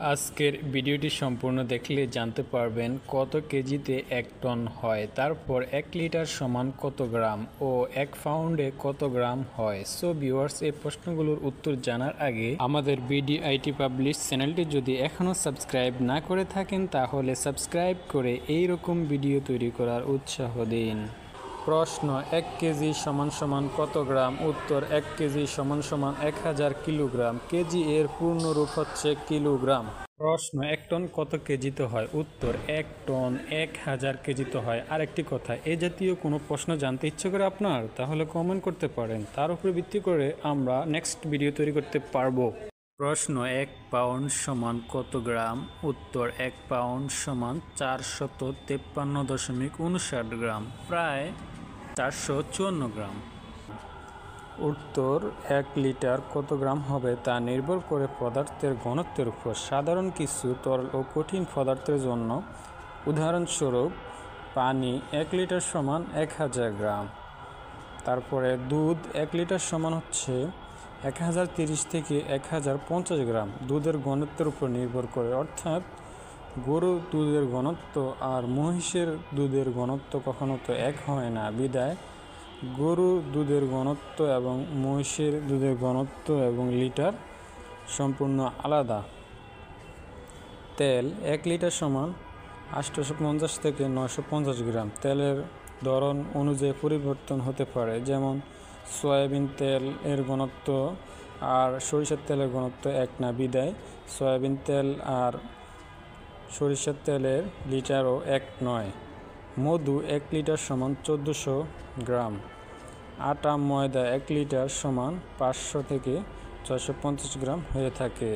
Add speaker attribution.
Speaker 1: আজকের ভিডিওটি সম্পূর্ণ দেখলে জানতে পারবেন কত কেজিতে 1 টন হয়, তারপর 1 লিটার সমান কত গ্রাম ও 1 পাউন্ডে কত গ্রাম হয়। সো ভিউয়ার্স, এই প্রশ্নগুলোর উত্তর জানার আগে আমাদের বিডিআইটি পাবলিশ চ্যানেলটি যদি এখনও সাবস্ক্রাইব না করে থাকেন তাহলে সাবস্ক্রাইব করে এই রকম ভিডিও তৈরি করার উৎসাহ দিন। প্রশ্ন, 1 কেজি সমান সমান কত গ্রাম? উত্তর, 1 কেজি সমান সমান 1000 কিলোগ্রাম। কেজি এর পূর্ণ রূপ হচ্ছে কিলোগ্রাম। প্রশ্ন, 1 টন কত কেজিতে হয়? উত্তর, 1 টন 1000 কেজিতে হয়। আরেকটি কথা, এ জাতীয় কোনো প্রশ্ন জানতে ইচ্ছে করে আপনার, তাহলে কমেন্ট করতে পারেন, তার উপরে ভিত্তি করে আমরা নেক্সট ভিডিও তৈরি করতে পারবো। প্রশ্ন, 1 পাউন্ড সমান কত গ্রাম? উত্তর, 1 পাউন্ড সমান 453.59 গ্রাম, প্রায় 454 গ্রাম। উত্তর, 1 লিটার কত গ্রাম হবে তা নির্ভর করে পদার্থের ঘনত্বের উপর। সাধারণ কিছু তরল ও কঠিন পদার্থের জন্য, উদাহরণস্বরূপ পানি 1 লিটার সমান 1000 গ্রাম। তারপরে দুধ 1 লিটার সমান হচ্ছে 1030 থেকে 1050 গ্রাম। দুধের ঘনত্বের উপর নির্ভর করে, অর্থাৎ গরুর দুধের ঘনত্ব আর মহিষের দুধের ঘনত্ব কখনো তো এক হয় না, বিধায় গরুর দুধের ঘনত্ব এবং মহিষের দুধের ঘনত্ব এবং লিটার সম্পূর্ণ আলাদা। তেল 1 লিটার সমান 850 থেকে 950 গ্রাম। তেলের ধরন অনুযায়ী পরিবর্তন হতে পারে, যেমন সয়াবিন তেল এর ঘনত্ব আর সরিষার তেলের ঘনত্ব এক না, বিধায় সয়াবিন তেল আর সরিষার তেলের লিটারও এক নয়। মধু 1 লিটার সমান 1400 গ্রাম। আটা ময়দা 1 লিটার সমান 500 থেকে 650 গ্রাম হয়ে থাকে।